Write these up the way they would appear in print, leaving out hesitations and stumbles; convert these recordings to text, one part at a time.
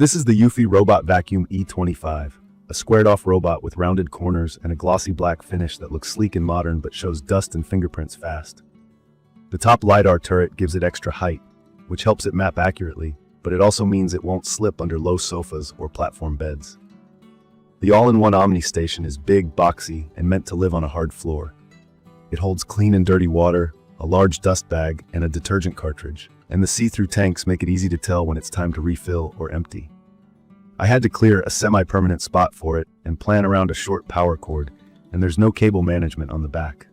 This is the eufy Robot Vacuum E25, a squared-off robot with rounded corners and a glossy black finish that looks sleek and modern but shows dust and fingerprints fast. The top LiDAR turret gives it extra height, which helps it map accurately, but it also means it won't slip under low sofas or platform beds. The All-in-One Omni Station is big, boxy, and meant to live on a hard floor. It holds clean and dirty water, a large dust bag, and a detergent cartridge, and the see-through tanks make it easy to tell when it's time to refill or empty. I had to clear a semi-permanent spot for it and plan around a short power cord, and there's no cable management on the back.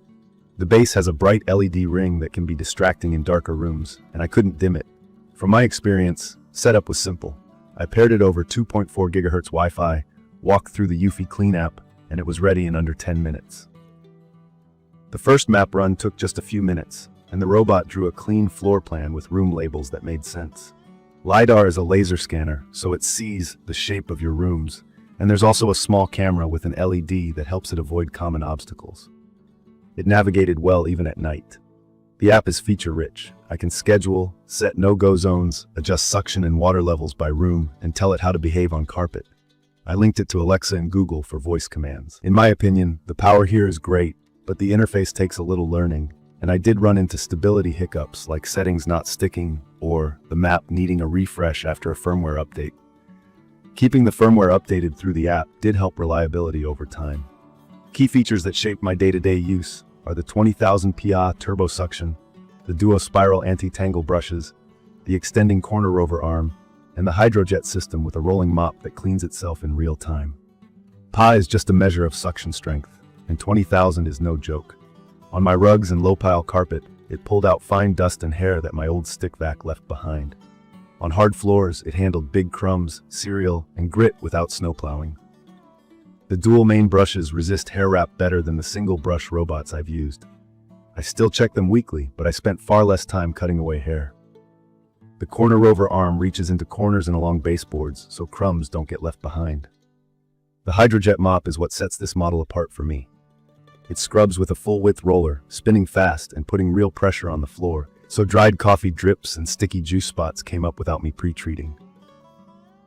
The base has a bright LED ring that can be distracting in darker rooms, and I couldn't dim it. From my experience, setup was simple. I paired it over 2.4 GHz Wi-Fi, walked through the eufy Clean app, and it was ready in under 10 minutes. The first map run took just a few minutes, and the robot drew a clean floor plan with room labels that made sense. LiDAR is a laser scanner, so it sees the shape of your rooms, and there's also a small camera with an LED that helps it avoid common obstacles. It navigated well even at night. The app is feature-rich. I can schedule, set no-go zones, adjust suction and water levels by room, and tell it how to behave on carpet. I linked it to Alexa and Google for voice commands. In my opinion, the power here is great, but the interface takes a little learning, and I did run into stability hiccups like settings not sticking or the map needing a refresh after a firmware update. Keeping the firmware updated through the app did help reliability over time. Key features that shape my day-to-day use are the 20,000 PA turbo suction, the duo spiral anti-tangle brushes, the extending corner rover arm, and the HydroJet system with a rolling mop that cleans itself in real time. PA is just a measure of suction strength, and 20,000 is no joke. On my rugs and low-pile carpet, it pulled out fine dust and hair that my old stick vac left behind. On hard floors, it handled big crumbs, cereal, and grit without snowplowing. The dual main brushes resist hair wrap better than the single brush robots I've used. I still check them weekly, but I spent far less time cutting away hair. The corner rover arm reaches into corners and along baseboards, so crumbs don't get left behind. The HydroJet Mop is what sets this model apart for me. It scrubs with a full-width roller, spinning fast and putting real pressure on the floor, so dried coffee drips and sticky juice spots came up without me pre-treating.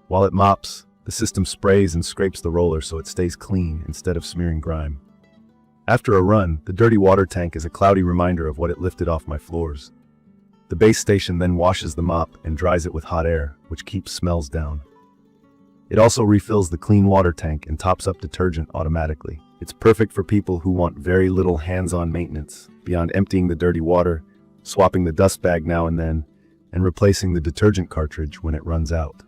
While it mops, the system sprays and scrapes the roller so it stays clean instead of smearing grime. After a run, the dirty water tank is a cloudy reminder of what it lifted off my floors. The base station then washes the mop and dries it with hot air, which keeps smells down. It also refills the clean water tank and tops up detergent automatically. It's perfect for people who want very little hands-on maintenance, beyond emptying the dirty water, swapping the dust bag now and then, and replacing the detergent cartridge when it runs out.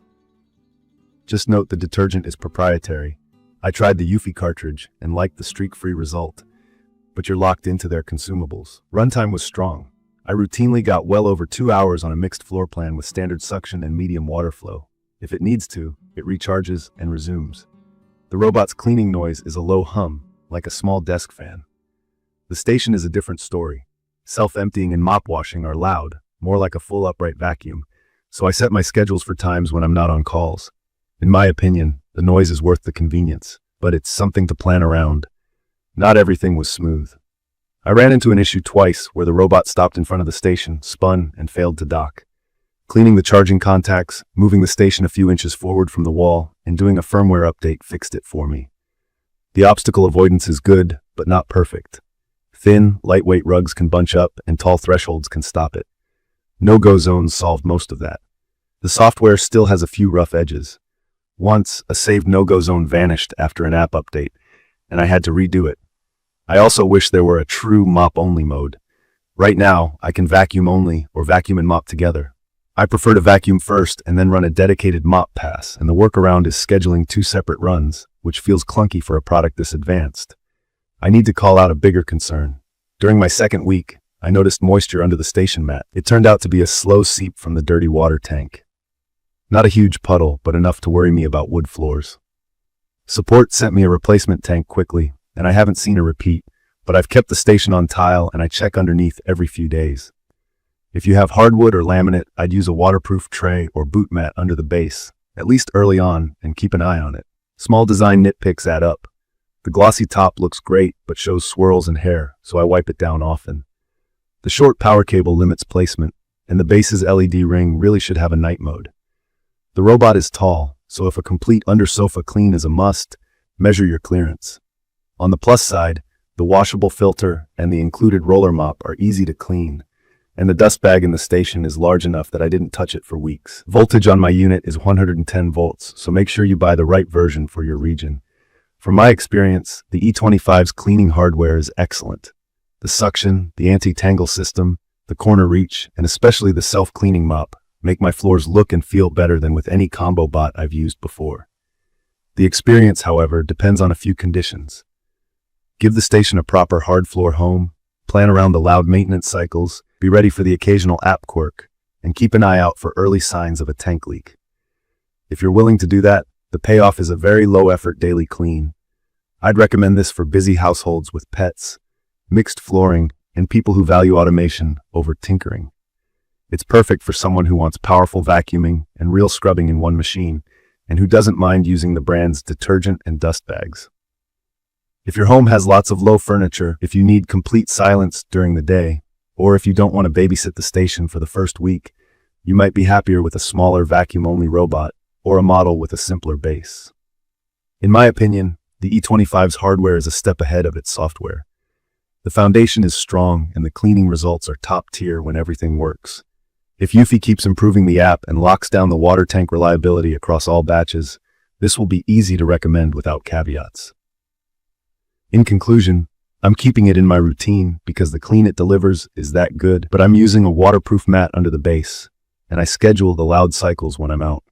Just note the detergent is proprietary. I tried the eufy cartridge and liked the streak-free result, but you're locked into their consumables. Runtime was strong. I routinely got well over 2 hours on a mixed floor plan with standard suction and medium water flow. If it needs to, it recharges and resumes. The robot's cleaning noise is a low hum, like a small desk fan. The station is a different story. Self-emptying and mop washing are loud, more like a full upright vacuum, so I set my schedules for times when I'm not on calls. In my opinion, the noise is worth the convenience, but it's something to plan around. Not everything was smooth. I ran into an issue twice where the robot stopped in front of the station, spun, and failed to dock. Cleaning the charging contacts, moving the station a few inches forward from the wall, and doing a firmware update fixed it for me. The obstacle avoidance is good, but not perfect. Thin, lightweight rugs can bunch up, and tall thresholds can stop it. No-go zones solved most of that. The software still has a few rough edges. Once, a saved no-go zone vanished after an app update, and I had to redo it. I also wish there were a true mop-only mode. Right now, I can vacuum only or vacuum and mop together. I prefer to vacuum first and then run a dedicated mop pass, and the workaround is scheduling 2 separate runs, which feels clunky for a product this advanced. I need to call out a bigger concern. During my second week, I noticed moisture under the station mat. It turned out to be a slow seep from the dirty water tank. Not a huge puddle, but enough to worry me about wood floors. Support sent me a replacement tank quickly, and I haven't seen a repeat, but I've kept the station on tile and I check underneath every few days. If you have hardwood or laminate, I'd use a waterproof tray or boot mat under the base, at least early on, and keep an eye on it. Small design nitpicks add up. The glossy top looks great, but shows swirls and hair, so I wipe it down often. The short power cable limits placement, and the base's LED ring really should have a night mode. The robot is tall, so if a complete under-sofa clean is a must, measure your clearance. On the plus side, the washable filter and the included roller mop are easy to clean, and the dust bag in the station is large enough that I didn't touch it for weeks. Voltage on my unit is 110 volts, so make sure you buy the right version for your region. From my experience, the E25's cleaning hardware is excellent. The suction, the anti-tangle system, the corner reach, and especially the self-cleaning mop make my floors look and feel better than with any combo bot I've used before. The experience, however, depends on a few conditions. Give the station a proper hard floor home, plan around the loud maintenance cycles, be ready for the occasional app quirk, and keep an eye out for early signs of a tank leak. If you're willing to do that, the payoff is a very low-effort daily clean. I'd recommend this for busy households with pets, mixed flooring, and people who value automation over tinkering. It's perfect for someone who wants powerful vacuuming and real scrubbing in one machine, and who doesn't mind using the brand's detergent and dust bags. If your home has lots of low furniture, if you need complete silence during the day, or if you don't want to babysit the station for the first week, you might be happier with a smaller vacuum-only robot or a model with a simpler base. In my opinion, the E25's hardware is a step ahead of its software. The foundation is strong and the cleaning results are top tier when everything works. If eufy keeps improving the app and locks down the water tank reliability across all batches, this will be easy to recommend without caveats. In conclusion, I'm keeping it in my routine because the clean it delivers is that good, but I'm using a waterproof mat under the base, and I schedule the loud cycles when I'm out.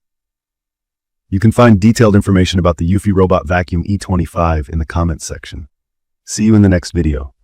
You can find detailed information about the eufy Robot Vacuum E25 in the comments section. See you in the next video.